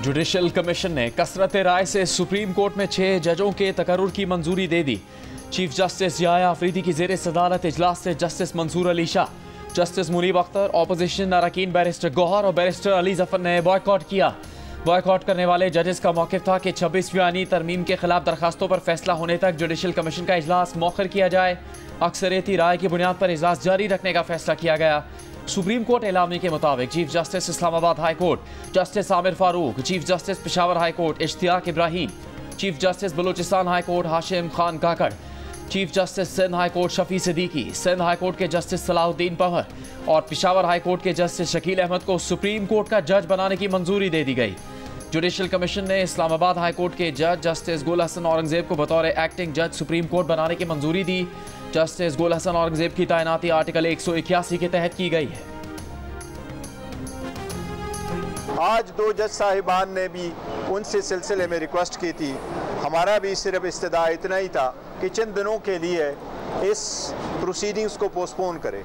Judicial commission ने कसरत राय से सुप्रीम कोर्ट में 6 जजों के तकर्रुर की मंजूरी दे दी। चीफ जस्टिस जिया अफरीदी की जेर सदारत इजलास से justice Mansoor Ali Shah, justice Munib Akhtar, opposition अरकान बैरिस्टर गौहर और बैरिस्टर अली जफर ने बॉयकॉट किया। बॉयकॉट करने वाले जजेस का मौक़िफ़ था कि 26वीं आईनी तरमीम के खिलाफ दरखास्तों पर फैसला होने तक जुडिशल कमीशन का इजलास मौखर किया जाए। अक्सरियती राय की बुनियाद पर इजलास जारी रखने का फैसला किया गया। सुप्रीम कोर्ट एलामी के मुताबिक chief justice Islamabad high court justice Amir Farooq, chief justice Peshawar high court Ishtiaq Ibrahim, chief justice Balochistan high court Hashim Khan Kakar, chief justice Sindh high court Shafi Siddiqui, Sindh high court के जस्टिस सलाहुद्दीन पंवर और पेशावर हाई कोर्ट के जस्टिस शकील अहमद को सुप्रीम कोर्ट का जज बनाने की मंजूरी दे दी गई। जुडिशल कमीशन ने इस्लामाबाद हाई कोर्ट के जज जस्टिस गुल हसन औरंगजेब को बतौर एक्टिंग जज सुप्रीम कोर्ट बनाने की मंजूरी दी। जस्टिस गुल हसन औरंगजेब की तैनाती आर्टिकल 181 के तहत की गई है। आज 2 जज साहिबान ने भी उनसे सिलसिले में रिक्वेस्ट की थी। हमारा भी सिर्फ इस्तदा इतना ही था कि चंद दिनों के लिए इस प्रोसीडिंग्स को पोस्टपोन करें।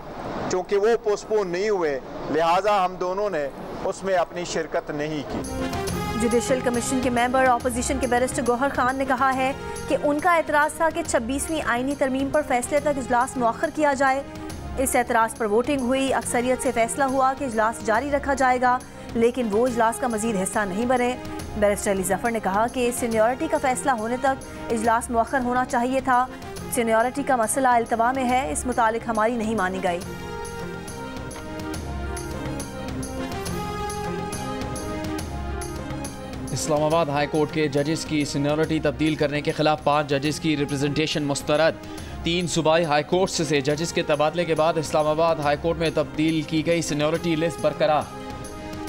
चूँकि वो पोस्टपोन नहीं हुए, लिहाजा हम दोनों ने उसमें अपनी शिरकत नहीं की। जुडिशल कमीशन के मेंबर अपोजिशन के बैरिस्टर गौहर खान ने कहा है कि उनका एतराज़ था कि 26वीं आईनी तरमीम पर फैसले तक इजलास मुअख्खर किया जाए। इस एतराज़ पर वोटिंग हुई। अक्सरियत से फैसला हुआ कि इजलास जारी रखा जाएगा, लेकिन वो इजलास का मजीद हिस्सा नहीं बने। बैरिस्टर अली जफर ने कहा कि सीनियरिटी का फैसला होने तक इजलास मुअख्खर होना चाहिए था। सीनियरिटी का मसला अल्तवा में है, इस मुतालिक हमारी नहीं मानी गई। इस्लामाबाद हाई कोर्ट के जजेस की सीनियरिटी तब्दील करने के खिलाफ 5 जजेस की रिप्रेजेंटेशन मुस्तरद। 3 सूबाई हाई कोर्ट से जजेस के तबादले के बाद इस्लामाबाद हाई कोर्ट में तब्दील की गई सीनियरिटी लिस्ट बरकरार।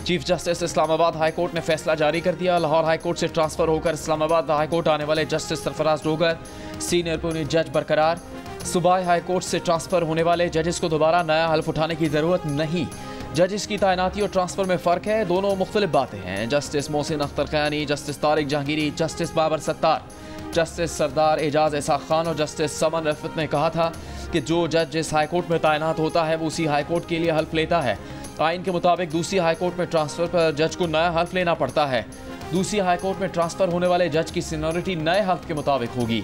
Chief justice Islamabad high court ने फैसला जारी कर दिया। लाहौर हाई कोर्ट से ट्रांसफर होकर इस्लामाबाद हाई कोर्ट आने वाले justice Sarfaraz Dogar senior police जज बरकरार। सूबाई हाई कोर्ट से ट्रांसफर होने वाले जजेस को दोबारा नया हल्फ उठाने की ज़रूरत नहीं। जजेस की तैनाती और ट्रांसफर में फ़र्क है, दोनों मुख्तलिफ बातें हैं। Justice Mohsin Akhtar Kayani, justice Tariq Jahangiri, justice Babar Sattar, justice Sardar Ejaz Ishaq Khan और जस्टिस समन रफत ने कहा था कि जो जज जिस हाई कोर्ट में तैनात होता है वो उसी हाई कोर्ट के लिए हल्फ लेता है। आइन के मुताबिक दूसरी हाई कोर्ट में ट्रांसफर पर जज को नया हल्फ लेना पड़ता है। दूसरी हाई कोर्ट में ट्रांसफर होने वाले जज की सीनियरिटी नए हल्फ के मुताबिक होगी।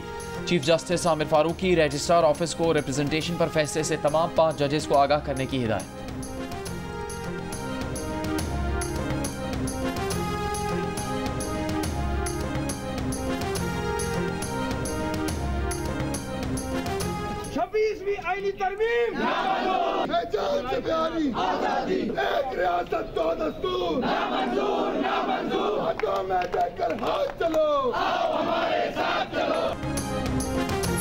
चीफ जस्टिस आमिर फारूक की रजिस्ट्रार ऑफिस को रिप्रेजेंटेशन पर फैसले से तमाम 5 जजेस को आगाह करने की हिदायत। आईनी तरमीम जान से प्यारी आजादी, एक रियासत 2 दस्तूर, नामंजूर नामंजूर, हाथों में देकर हाथ चलो, आओ हमारे साथ चलो।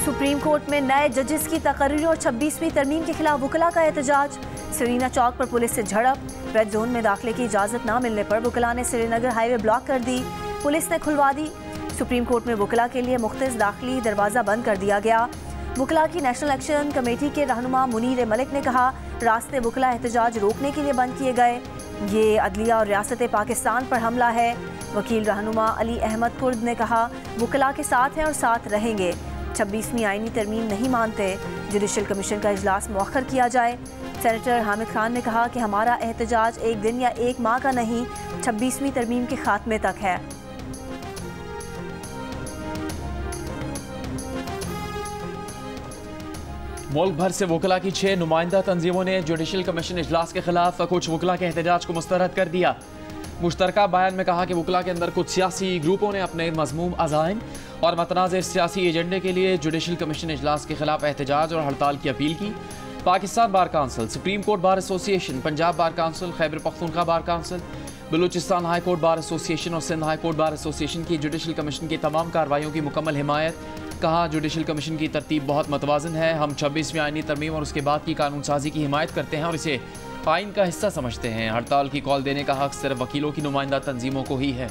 सुप्रीम कोर्ट में नए जजेस की तकर्री और 26वीं तरमीम के खिलाफ वकला का एहतजाज। सरीना चौक पर पुलिस से झड़प। रेड जोन में दाखिले की इजाज़त न मिलने पर वकला ने श्रीनगर हाईवे ब्लॉक कर दी, पुलिस ने खुलवा दी। सुप्रीम कोर्ट में वकला के लिए मुख्तस दाखिली दरवाज़ा बंद कर दिया गया। वकला की नेशनल एक्शन कमेटी के रहनुमा मुनीर मलिक ने कहा, रास्ते वकला एहतजाज रोकने के लिए बंद किए गए। ये अदलिया और रियासत पाकिस्तान पर हमला है। वकील रहनुमा अली अहमद कुर्द ने कहा, वकला के साथ हैं और साथ रहेंगे। 26वीं आईनी तरमीम नहीं मानते, जुडिशल कमीशन का इजलास मुअख्खर किया जाए। सेनेटर हामिद खान ने कहा कि हमारा एहतजाज 1 दिन या 1 माह का नहीं, 26वीं तरमीम के खात्मे तक है। मुल्क भर से वकला की 6 नुमाइंदा तंजीमों ने जुडिशल कमीशन इजलास के खिलाफ कुछ वकला के एहतजाज को मुस्तरद कर दिया। मुश्तरका बयान में कहा कि वकला के अंदर कुछ सियासी ग्रुपों ने अपने मज़मूम अज़ाइम और मतनाज़ सियासी एजेंडे के लिए जुडिशल कमीशन इजलास के खिलाफ एहतजाज और हड़ताल की अपील की। Pakistan bar council, supreme court bar association, Punjab bar council, Khyber Pakhtunkhwa bar council, Balochistan high court bar association और Sindh high court bar association की जुडिशल कमीशन की तमाम कार्रवाइयों की मुकम्मल हिमायत। कहा, जुडिशल कमीशन की तरतीब बहुत मतवाज़न है। हम 26वीं आईनी तरमीम और उसके बाद की कानून साजी की हिमायत करते हैं और इसे आइन का हिस्सा समझते हैं। हड़ताल की कॉल देने का हक सिर्फ वकीलों की नुमाइंदा तंजीमों को ही है।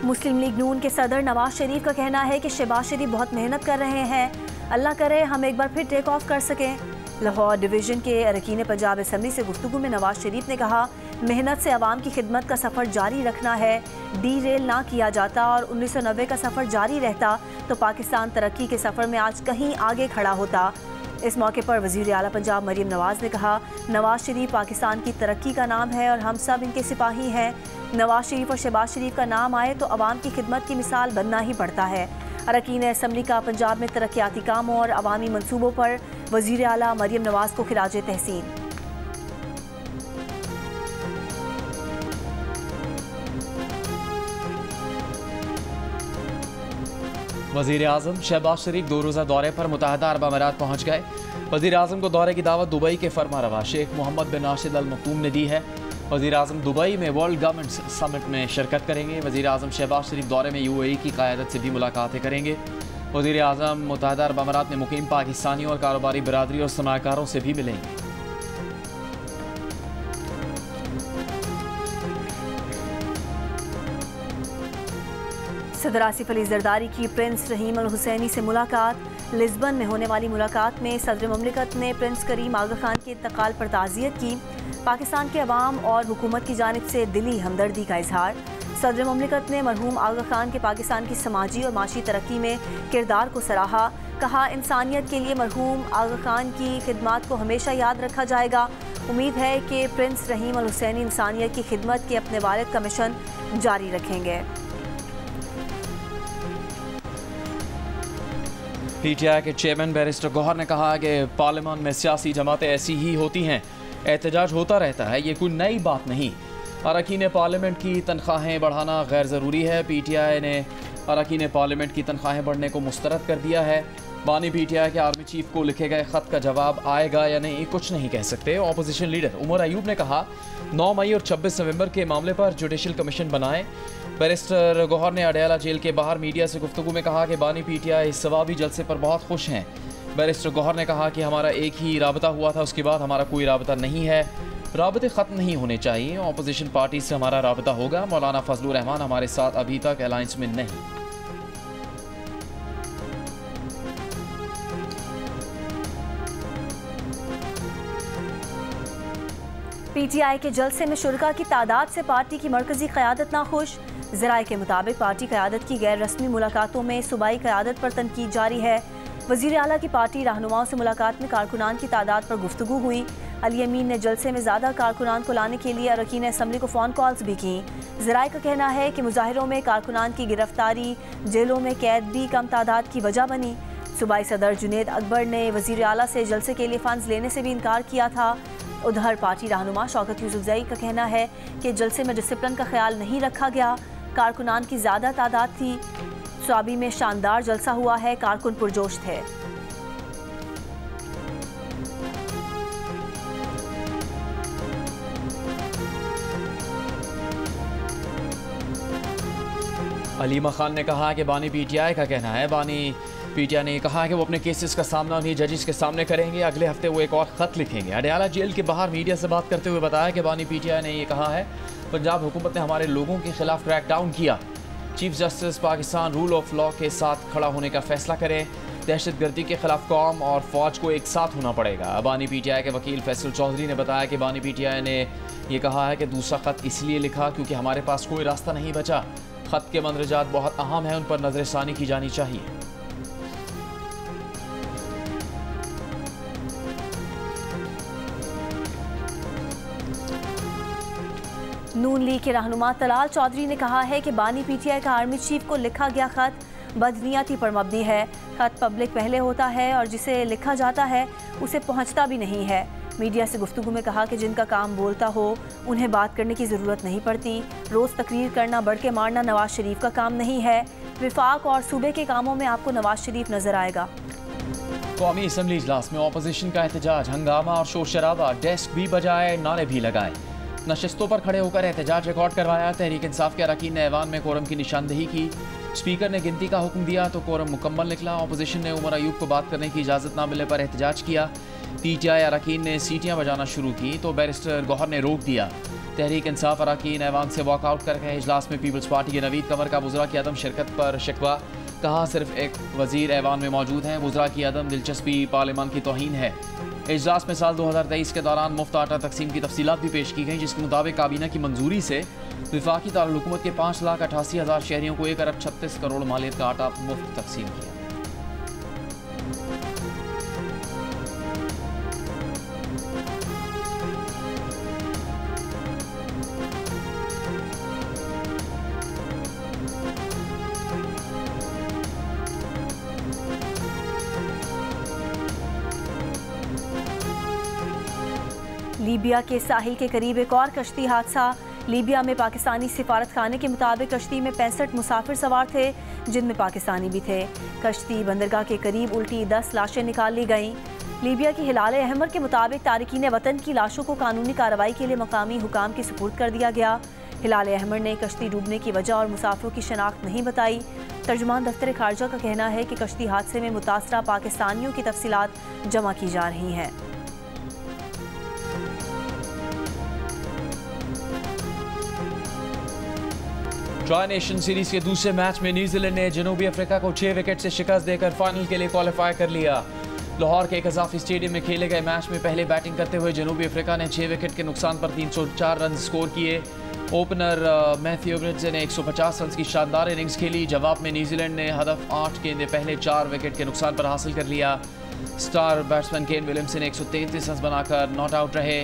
मुस्लिम लीग नून के सदर नवाज शरीफ का कहना है कि शहबाज शरीफ बहुत मेहनत कर रहे हैं, अल्लाह करे हम एक बार फिर टेक ऑफ कर सकें। लाहौर डिवीज़न के अरकान पंजाब असम्बली से गुफ्तगू में नवाज शरीफ ने कहा, मेहनत से आवाम की खिदमत का सफ़र जारी रखना है। डी रेल ना किया जाता और 1990 का सफ़र जारी रहता तो पाकिस्तान तरक्की के सफ़र में आज कहीं आगे खड़ा होता। इस मौके पर वज़ीर आला पंजाब मरीम नवाज ने कहा, नवाज शरीफ पाकिस्तान की तरक्की का नाम है और हम सब इनके सिपाही हैं। नवाज शरीफ और शहबाज शरीफ का नाम आए तो अवाम की खिदमत की मिसाल बनना ही पड़ता है। अरकान असम्बली का पंजाब में तरक्याती कामों और अवामी मनसूबों पर वज़ीर आला मरीम नवाज को खिराज तहसीन। वज़ीर आज़म शहबाज शरीफ 2 रोज़ा दौरे पर मुत्तहदा अरब अमीरात पहुँच गए। वज़ीर आज़म को दौरे की दावत दुबई के फरमारवा शेख मोहम्मद बिन राशिद अल मक्तूम ने दी है। वज़ीर आज़म दुबई में वर्ल्ड गवर्नमेंट समिट में शिरकत करेंगे। वज़ीर आज़म शहबाज शरीफ दौरे में UAE की क़यादत से भी मुलाकातें करेंगे। वज़ीर आज़म मुत्तहदा अरब अमीरात में मुकीम पाकिस्तानियों और कारोबारी बरादरी और सनाकारों से भी मिलेंगे। सदर आसिफ अली जरदारी की प्रिंस रहीम अल हुसैनी से मुलाकात। लिस्बन में होने वाली मुलाकात में सदर ममलिकत ने प्रिंस करीम आगा खान के इंतकाल पर ताज़ियत की। पाकिस्तान के अवाम और हुकूमत की जानिब से दिली हमदर्दी का इजहार। सदर ममलिकत ने मरहूम आगा खान के पाकिस्तान की समाजी और माशी तरक्की में किरदार को सराहा। कहा, इंसानियत के लिए मरहूम आगा खान की खिदमत को हमेशा याद रखा जाएगा। उम्मीद है कि प्रिंस रहीम अल हुसैनी इंसानियत की खिदमत के अपने वालिद का मिशन जारी रखेंगे। PTI के चेयरमैन बैरिस्टर गौहर ने कहा कि पार्लियामान में सियासी जमातें ऐसी ही होती हैं, एहतजाज होता रहता है, ये कोई नई बात नहीं। अरकान पार्लियामेंट की तनख्वाहें बढ़ाना गैर ज़रूरी है। PTI ने अरकान पार्लियामेंट की तनख्वाहें बढ़ने को मुस्तरद कर दिया है। बानी PTI के आर्मी चीफ को लिखे गए ख़त का जवाब आएगा या नहीं कुछ नहीं कह सकते। अपोजिशन लीडर उमर अयूब ने कहा, 9 मई और 26 नवंबर के मामले पर जुडिशल कमीशन बनाएं। बैरिस्टर गौहर ने अडयाला जेल के बाहर मीडिया से गुफ्तगू में कहा कि बानी PTI इस सवाबी जलसे पर बहुत खुश हैं। बैरिस्टर गौहर ने कहा कि हमारा एक ही राबता हुआ था, उसके बाद हमारा कोई राबता नहीं है। राबते ख़त्म नहीं होने चाहिए। अपोजिशन पार्टी से हमारा राबता होगा। मौलाना फजलुर रहमान हमारे साथ अभी तक अलायंस में नहीं। PTI के जलसे में शुरका की तादाद से पार्टी की मरकजी क़यादत नाखुश। ज़राए के मुताबिक पार्टी क़यादत की गैर रस्मी मुलाकातों में सूबाई क़यादत पर तनकीद जारी है। वज़ीर आला की पार्टी रहनुमाओं से मुलाकात में कारकुनान की तादाद पर गुफ्तगू हुई। अली अमीन ने जलसे में ज़्यादा कारकुनान को लाने के लिए अरकान असम्बली को फ़ोन कॉल्स भी की। ज़राए का कहना है कि मुजाहिरों में कारकुनान की गिरफ्तारी, जेलों में कैद भी कम तादाद की वजह बनी। सूबाई सदर जुनेद अकबर ने वज़ीर आला से जलसे के लिए फ़ंड्स लेने से भी इनकार किया था। उधर पार्टी रहनुमा शौकत यूसुफजई का कहना है कि जलसे में डिसिप्लिन का ख्याल नहीं रखा गया। कारकुनान की ज़्यादा तादाद थी। स्वाबी में शानदार जलसा हुआ है, कारकुन पुरजोश थे। अलीमा खान ने कहा कि बानी PTI का कहना है, बानी PTI ने कहा कि वो अपने केसेस का सामना उन्हीं जजेस के सामने करेंगे। अगले हफ्ते वो एक और ख़त लिखेंगे। अडयाला जेल के बाहर मीडिया से बात करते हुए बताया कि बानी PTI ने ये कहा है, पंजाब हुकूमत ने हमारे लोगों के खिलाफ क्रैकडाउन किया। Chief justice Pakistan rule of law के साथ खड़ा होने का फैसला करें। दहशतगर्दी के खिलाफ कौम और फौज को एक साथ होना पड़ेगा। बानी PTI के वकील फैसल चौधरी ने बताया कि बानी PTI ने यह कहा है कि दूसरा ख़त इसलिए लिखा क्योंकि हमारे पास कोई रास्ता नहीं बचा। ख़त के मंदरजात बहुत अहम हैं, उन पर नजरसानी की जानी चाहिए। नून लीग के रहनुमा तलाल चौधरी ने कहा है कि बानी PTI का आर्मी चीफ को लिखा गया खत बदनीयती पर मबनी है। खत पब्लिक पहले होता है और जिसे लिखा जाता है उसे पहुंचता भी नहीं है। मीडिया से गुफ्तगू में कहा कि जिनका काम बोलता हो उन्हें बात करने की ज़रूरत नहीं पड़ती। रोज़ तकरीर करना, बढ़ के मारना नवाज शरीफ का काम नहीं है। विफाक और सूबे के कामों में आपको नवाज शरीफ नजर आएगा। कौमी असम्बली इजलास में अपोजिशन का एहतजाज, हंगामा और शोर शराबा, डेस्क भी बजाए, नारे भी लगाए। नशिस्तों पर खड़े होकर एहतजाज रिकॉर्ड करवाया। तहरीक इंसाफ के अरकान ने ऐवान में कोरम की निशानदेही की। स्पीकर ने गिनती का हुक्म दिया तो कोरम मुकम्मल निकला। अपोजिशन ने उमर अयूब को बात करने की इजाज़त न मिलने पर एहतजाज किया। PTI अरकान ने सीटियाँ बजाना शुरू की तो बैरिस्टर गौहर ने रोक दिया। तहरीक इंसाफ अरकान ऐवान से वॉकआउट कर गए। इजलास में पीपल्स पार्टी के नवीद कमर का वज़रा की अदम शिरकत पर शिकवा। कहा, सिर्फ एक वज़ीर ऐवान में मौजूद हैं, वज़रा की अदम दिलचस्पी पार्लियामान की तौहीन है। इजलास में साल 2023 के दौरान मुफ्त आटा तकसीम की तफसीलात भी पेश की गई, जिसके मुताबिक काबीना की मंजूरी से वफाकी दारुल-हुकूमत के 5,88,000 शहरियों को 1 अरब 36 करोड़ मालियत का आटा मुफ्त तकसीम किया। लीबिया के साहिल के करीब एक और कश्ती हादसा। लीबिया में पाकिस्तानी सिफारत खाने के मुताबिक कश्ती में 65 मुसाफिर सवार थे, जिनमें पाकिस्तानी भी थे। कश्ती बंदरगाह के करीब उल्टी 10 लाशें निकाल ली गईं। लीबिया की हिलाल अहमर के मुताबिक तारिकीन वतन की लाशों को कानूनी कार्रवाई के लिए मकामी हुकाम के सुपुर्द कर दिया गया। हिलाल अहमर ने कश्ती डूबने की वजह और मुसाफिरों की शनाख्त नहीं बताई। तर्जुमान दफ्तर खारजा का कहना है कि कश्ती हादसे में मुतासरा पाकिस्तानियों की तफसीलात जमा की जा रही हैं। ट्राई नेशन सीरीज के दूसरे मैच में न्यूजीलैंड ने जनूबी अफ्रीका को 6 विकेट से शिकस्त देकर फाइनल के लिए क्वालिफाई कर लिया। लाहौर के कजाफी स्टेडियम में खेले गए मैच में पहले बैटिंग करते हुए जनूबी अफ्रीका ने 6 विकेट के नुकसान पर 304 रन स्कोर किए। ओपनर मैथ्यू ब्रिड्जे ने 150 रन की शानदार इनिंग्स खेली। जवाब में न्यूजीलैंड ने हदफ 8 गेंदें पहले 4 विकेट के नुकसान पर हासिल कर लिया। स्टार बैट्समैन केन विलियमसन ने 133 रन बनाकर नॉट आउट रहे।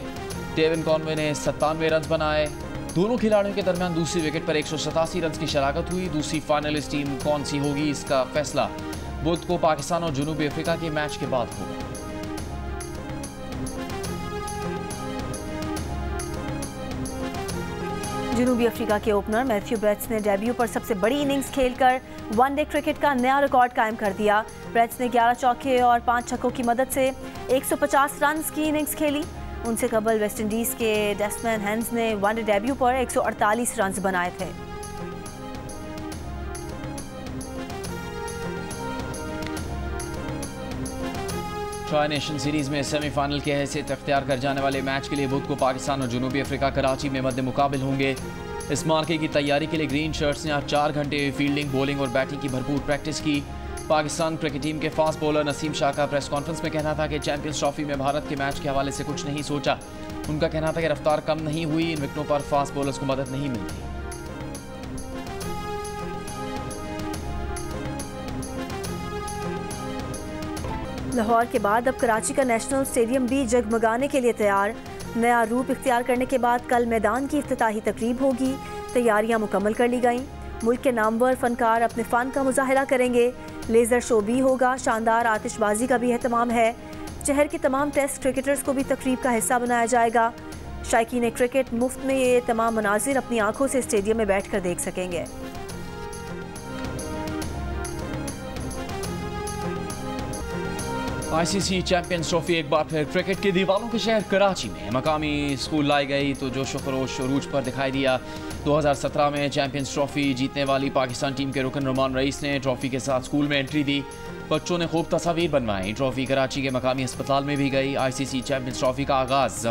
डेविन कॉनवे ने 97 रन बनाए। दोनों खिलाड़ियों के दरमियान दूसरी विकेट पर 187 रन की शराकत हुई। दूसरी फाइनलिस्ट टीम कौन सी होगी, इसका फैसला बुध को पाकिस्तान और जनूबी अफ्रीका के मैच के बाद होगा। जनूबी अफ्रीका के ओपनर मैथ्यू ब्रेट्स ने डेब्यू पर सबसे बड़ी इनिंग्स खेलकर वनडे क्रिकेट का नया रिकॉर्ड कायम कर दिया। ब्रेट्स ने 11 चौके और 5 छक्कों की मदद से 150 रन की इनिंग्स खेली। उनसे कबल वेस्टइंडीज के डेस्मैन हेंस ने वनडे डेब्यू पर 148 रन बनाए थे। ट्राई नेशन सीरीज में सेमीफाइनल की हैसियत अख्तियार कर जाने वाले मैच के लिए बुध को पाकिस्तान और जनूबी अफ्रीका कराची में मद्दे मुकाबिल होंगे। इस मार्के की तैयारी के लिए ग्रीन शर्ट्स ने आज 4 घंटे फील्डिंग, बॉलिंग और बैटिंग की भरपूर प्रैक्टिस की। पाकिस्तान क्रिकेट टीम के फास्ट बॉलर नसीम शाह का प्रेस कॉन्फ्रेंस में कहना था कि चैंपियंस ट्रॉफी में भारत के मैच के हवाले से कुछ नहीं सोचा। उनका कहना था कि रफ्तार कम नहीं हुई, इन विकेटों पर फास्ट बॉलर्स को मदद नहीं मिलती। लाहौर के बाद अब कराची का नेशनल स्टेडियम भी जगमगाने के लिए तैयार। नया रूप इख्तियार करने के बाद कल मैदान की इफ्तिताही तकरीब होगी। तैयारियां मुकम्मल कर ली गईं। मुल्क के नामवर फनकार अपने फ़न का मुजाहिरा करेंगे। लेज़र शो भी होगा। शानदार आतिशबाजी का भी एहतमाम है। शहर के तमाम टेस्ट क्रिकेटर्स को भी तकरीब का हिस्सा बनाया जाएगा। शायकीन क्रिकेट मुफ्त में ये तमाम मनाजिर अपनी आंखों से स्टेडियम में बैठकर देख सकेंगे। आईसीसी चैंपियंस ट्रॉफी एक बार फिर क्रिकेट के दीवानों के शहर कराची में मकामी स्कूल लाई गई तो जोश खरोश अरूज पर दिखाई दिया। 2017 में चैंपियंस ट्रॉफी जीतने वाली पाकिस्तान टीम के रुकन रुमान रईस ने ट्रॉफी के साथ स्कूल में एंट्री दी। बच्चों ने खूब तस्वीर बनवाई। ट्रॉफी कराची के मकामी अस्पताल में भी गई। आईसीसी चैंपियंस ट्रॉफी का आगाज़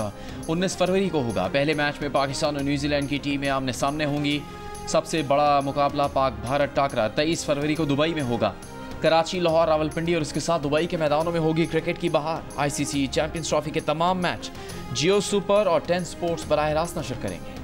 19 फरवरी को होगा। पहले मैच में पाकिस्तान और न्यूजीलैंड की टीमें आमने सामने होंगी। सबसे बड़ा मुकाबला पाक भारत टाकरा 23 फरवरी को दुबई में होगा। कराची, लाहौर, रावलपिंडी और इसके साथ दुबई के मैदानों में होगी क्रिकेट की बहार। आईसीसी चैंपियंस ट्रॉफी के तमाम मैच जियो सुपर और 10 स्पोर्ट्स बराह रास्त नशर करेंगे।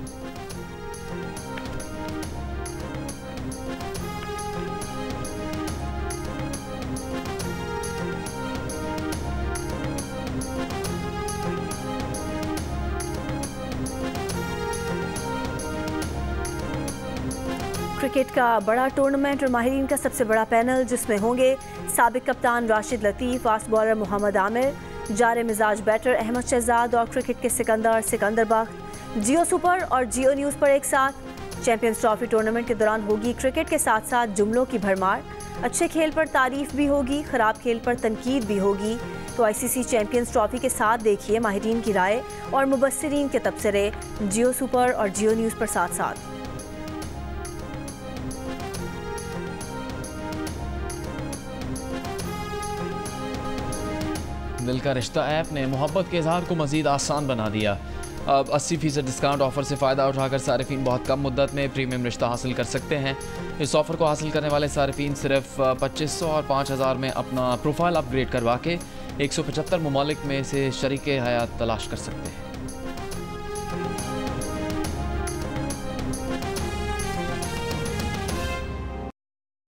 क्रिकेट का बड़ा टूर्नामेंट और माहिरीन का सबसे बड़ा पैनल, जिसमें होंगे साबिक कप्तान राशिद लतीफ़, फास्ट बॉलर मोहम्मद आमिर, जार मिजाज बैटर अहमद शहजाद और क्रिकेट के सिकंदर बख्त। जियो सुपर और जियो न्यूज़ पर एक साथ। चैंपियंस ट्रॉफी टूर्नामेंट के दौरान होगी क्रिकेट के साथ साथ जुमलों की भरमार। अच्छे खेल पर तारीफ भी होगी, ख़राब खेल पर तनकीद भी होगी। तो आईसीसी चैंपियंस ट्रॉफी के साथ देखिए माहिरीन की राय और मुबस्सिरीन के तबसरे जियो सुपर और जियो न्यूज़ पर साथ साथ। दिल का रिश्ता ऐप ने मोहब्बत के इजहार को मज़ीद आसान बना दिया। अब 80% डिस्काउंट ऑफर से फ़ायदा उठाकर सारिफीन बहुत कम मुद्दत में प्रीमियम रिश्ता हासिल कर सकते हैं। इस ऑफ़र को हासिल करने वाले सारिफीन सिर्फ 2500 और 5000 में अपना प्रोफाइल अपग्रेड करवा के 175 ममालिक में से शरीके हयात तलाश कर सकते हैं।